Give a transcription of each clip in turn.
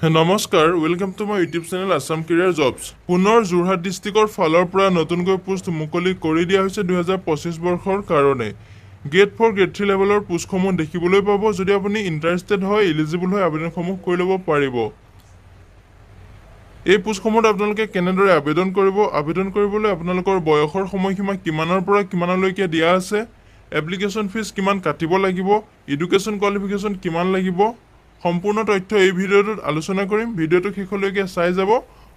নমস্কাৰ, welcome to my YouTube channel Assam career jobs. পুনৰ যোৰহাট ডিষ্ট্ৰিক্টৰ ফালৰ পৰা নতুনকৈ পোষ্ট মুকলি কৰি দিয়া হৈছে 2025 বৰ্ষৰ কাৰণে। গ্ৰেড 4, গ্ৰেড 3 লেভেলৰ পোষ্টসমূহ দেখিবলৈ পাব। যদি আপুনি ইণ্টাৰেষ্টেড হয়, এলিজিবল হয়, আবেদনসমূহ কৰি ল'ব পাৰিব। এই পোষ্টসমূহত আপোনালোকে কেনেদৰে আবেদন কৰিব, আবেদন কৰিবলৈ আপোনালোকৰ বয়সৰ সময়সীমা কিমানৰ পৰা কিমানলৈকে দিয়া আছে, এপ্লিকেশ্যন ফিজ কিমান কাটিব লাগিব, এডুকেশ্যন কোৱালিফিকেশ্যন কিমান লাগিব, সম্পূৰ্ণ তথ্য এই ভিডিঅ'টোত আলোচনা কৰিম। ভিডিঅ'টো শেষলৈকে চাই যাব,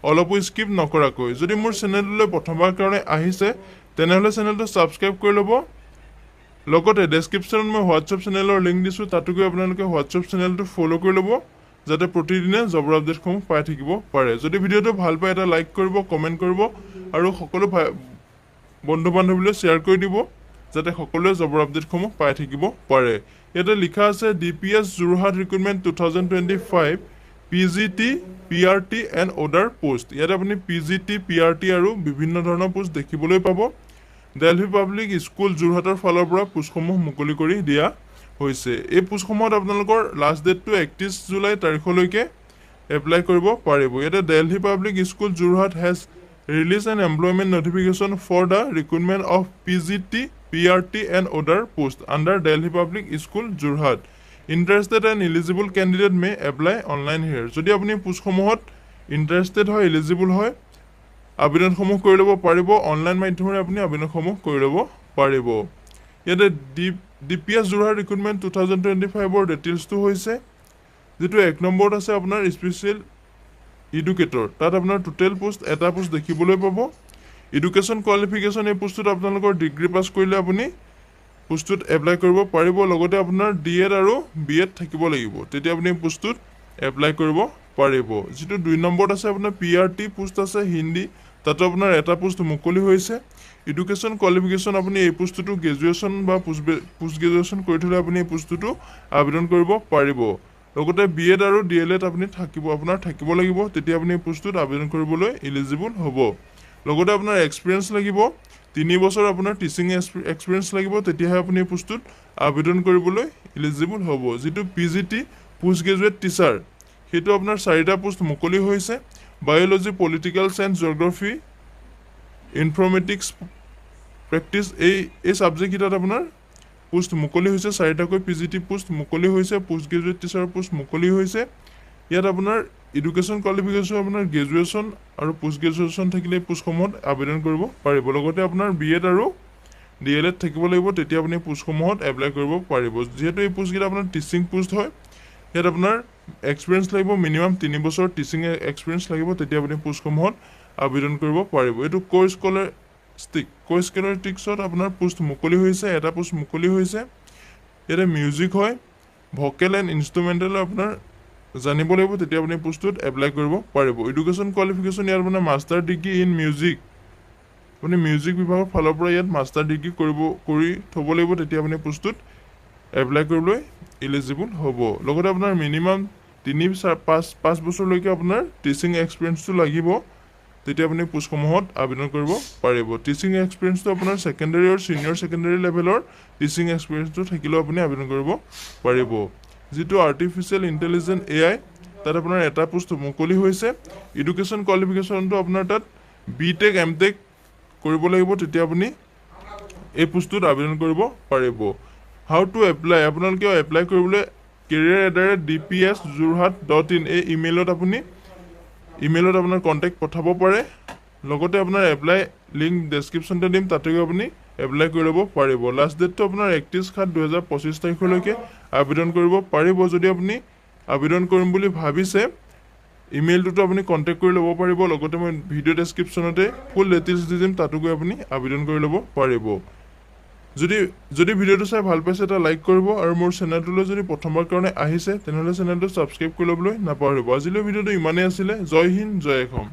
অলপো স্কিপ নকৰাকৈ। যদি মোৰ চেনেলটোলৈ প্ৰথমবাৰ কাৰণে আহিছে, তেনেহ'লে চেনেলটো ছাবস্ক্ৰাইব কৰি ল'ব। লগতে ডেছক্ৰিপশ্যনত মই হোৱাটছএপ চেনেলৰ লিংক দিছোঁ, তাতো গৈ আপোনালোকে হোৱাটছএপ চেনেলটো ফ'ল' কৰি ল'ব, যাতে প্ৰতিদিনে জবৰ আপডেটসমূহ পাই থাকিব পাৰে। যদি ভিডিঅ'টো ভাল পায়, এটা লাইক কৰিব, কমেণ্ট কৰিব আৰু সকলো বন্ধু বান্ধৱীলৈ শ্বেয়াৰ কৰি দিব, যাতে সকলোৱে জবৰ আপডেটসমূহ পাই থাকিব পাৰে। ইয়াতে লিখা আছে DPS Jorhat recruitment 2025 PGT, PRT and other post. ইয়াতে আপুনি PGT, PRT আৰু বিভিন্ন ধৰণৰ পোষ্ট দেখিবলৈ পাব। দিল্লী পাব্লিক স্কুল যোৰহাটৰ ফালৰ পৰা পোষ্টসমূহ মুকলি কৰি দিয়া হৈছে। এই পোষ্টসমূহত আপোনালোকৰ লাষ্ট ডেটটো 31 জুলাই তাৰিখলৈকে এপ্লাই কৰিব পাৰিব। ইয়াতে Delhi public school Jorhat has release an employment notification for the recruitment of PGT, PRT and other posts under Delhi Public School Jorhat. Interested and eligible candidate may apply online here. যদি আপুনি পোষ্টসমূহত interested হয়, eligible হয়, আবেদনসমূহ কৰি ল'ব পাৰিব। Online মাধ্যমেৰে আপুনি আবেদনসমূহ কৰি ল'ব পাৰিব। ইয়াতে DPS যোৰহাট ৰিক্ৰুটমেণ্ট 2025ৰ ডিটেইলছটো হৈছে, যিটো 1 নম্বৰত আছে আপোনাৰ স্পেচিয়েল এডুকেটৰ। তাত আপোনাৰ টোটেল পোষ্ট এটা পোষ্ট দেখিবলৈ পাব। এডুকেশ্যন কোৱালিফিকেশ্যন, এই পোষ্টটোত আপোনালোকৰ ডিগ্ৰী পাছ কৰিলে আপুনি পোষ্টটোত এপ্লাই কৰিব পাৰিব। লগতে আপোনাৰ DED আৰু BEd থাকিব লাগিব, তেতিয়া আপুনি পোষ্টটোত এপ্লাই কৰিব পাৰিব। যিটো 2 নম্বৰত আছে আপোনাৰ PRT পোষ্ট আছে হিন্দী, তাতো আপোনাৰ এটা পোষ্ট মুকলি হৈছে। এডুকেশ্যন কোৱালিফিকেশ্যন, আপুনি এই পোষ্টটো গ্ৰেজুৱেশ্যন বা পোষ্ট গ্ৰেজুৱেশ্যন কৰি থ'লে আপুনি এই পোষ্টটো আবেদন কৰিব পাৰিব। লগতে BEd আৰু DLED আপুনি আপোনাৰ থাকিব লাগিব, তেতিয়া আপুনি এই পোষ্টটোত আবেদন কৰিবলৈ এলিজিবল হ'ব। লগতে আপোনাৰ এক্সপিৰিয়েঞ্চ লাগিব, 3 বছৰ আপোনাৰ টিচিং এক্সপিৰিয়েঞ্চ লাগিব, তেতিয়াহে আপুনি এই পোষ্টটোত আবেদন কৰিবলৈ এলিজিবল হ'ব। যিটো PGT পোষ্ট গ্ৰেজুৱেট টিচাৰ, সেইটো আপোনাৰ 4টা পোষ্ট মুকলি হৈছে। Biology, political science, geography, informatics practice, এই ছাবজেক্টকেইটাত আপোনাৰ পোষ্ট মুকলি হৈছে। 4টাকৈ PGT পোষ্ট মুকলি হৈছে। পোষ্ট গ্ৰেজুৱেট টিচাৰৰ পোষ্ট মুকলি হৈছে। ইয়াত আপোনাৰ এডুকেশ্যন কোৱালিফিকেশ্যন আপোনাৰ গ্ৰেজুৱেশ্যন আৰু পোষ্ট গ্ৰেজুৱেশ্যন থাকিলে এই পোষ্টসমূহত আবেদন কৰিব পাৰিব। লগতে আপোনাৰ BEd আৰু DLED থাকিব লাগিব, তেতিয়া আপুনি পোষ্টসমূহত এপ্লাই কৰিব পাৰিব। যিহেতু এই পোষ্টকেইটা আপোনাৰ টিচিং পোষ্ট হয়, ইয়াত আপোনাৰ এক্সপিৰিয়েঞ্চ লাগিব, মিনিমাম 3 বছৰ টিচিং এক্সপিৰিয়েঞ্চ লাগিব, তেতিয়া আপুনি পোষ্টসমূহত আবেদন কৰিব পাৰিব। এইটো কো-স্কলাৰষ্টিকছত আপোনাৰ পোষ্ট মুকলি হৈছে, এটা পোষ্ট মুকলি হৈছে। ইয়াতে মিউজিক হয়, ভকেল এণ্ড ইনষ্ট্ৰুমেণ্টেল আপোনাৰ জানিব লাগিব, তেতিয়া আপুনি পোষ্টটোত এপ্লাই কৰিব পাৰিব। এডুকেশ্যন কোৱালিফিকেশ্যন, ইয়াত আপোনাৰ মাষ্টাৰ ডিগ্ৰী ইন মিউজিক, আপুনি মিউজিক বিভাগৰ ফালৰ পৰা ইয়াত মাষ্টাৰ ডিগ্ৰী কৰি থ'ব লাগিব, তেতিয়া আপুনি পোষ্টটোত এপ্লাই কৰিবলৈ এলিজিবল হ'ব। লগতে আপোনাৰ মিনিমাম 5 বছৰলৈকে আপোনাৰ টিচিং এক্সপিৰিয়েঞ্চটো লাগিব, তেতিয়া আপুনি পোষ্টসমূহত আবেদন কৰিব পাৰিব। টিচিং এক্সপিৰিয়েঞ্চটো আপোনাৰ ছেকেণ্ডেৰী আৰু ছিনিয়ৰ ছেকেণ্ডেৰী লেভেলৰ টিচিং এক্সপিৰিয়েঞ্চটো থাকিলেও আপুনি আবেদন কৰিব পাৰিব। যিটো আৰ্টিফিচিয়েল ইণ্টেলিজেঞ্চ AI, তাত আপোনাৰ এটা পোষ্ট মুকলি হৈছে। এডুকেশ্যন কোৱালিফিকেশ্যনটো আপোনাৰ তাত BTech MTech কৰিব লাগিব, তেতিয়া আপুনি এই পোষ্টটোত আবেদন কৰিব পাৰিব। হাউ টু এপ্লাই, আপোনালোকে এপ্লাই কৰিবলৈ career@dpsjorhat.in এই ইমেইলত আপোনাৰ কণ্টেক্ট পঠাব পাৰে। লগতে আপোনাৰ এপ্লাই লিংক ডেছক্ৰিপশ্যনতে দিম, তাতে গৈ আপুনি এপ্লাই কৰি ল'ব পাৰিব। লাষ্ট ডেটটো আপোনাৰ 31/7/2025 তাৰিখলৈকে আবেদন কৰিব পাৰিব। যদি আপুনি আবেদন কৰিম বুলি ভাবিছে, ইমেইলটোতো আপুনি কণ্টেক্ট কৰি ল'ব পাৰিব। লগতে মই ভিডিঅ' ডেছক্ৰিপশ্যনতে ফুল ডিটেইলছ দি দিম, তাতো গৈ আপুনি আবেদন কৰি ল'ব পাৰিব। যদি ভিডিঅ'টো চাই ভাল পাইছে, এটা লাইক কৰিব আৰু মোৰ চেনেলটোলৈ যদি প্ৰথমবাৰ কাৰণে আহিছে, তেনেহ'লে চেনেলটো ছাবস্ক্ৰাইব কৰি ল'বলৈ নাপাহৰিব। আজিলৈ ভিডিঅ'টো ইমানেই আছিলে। জয় হিন্দ, জয় অসম।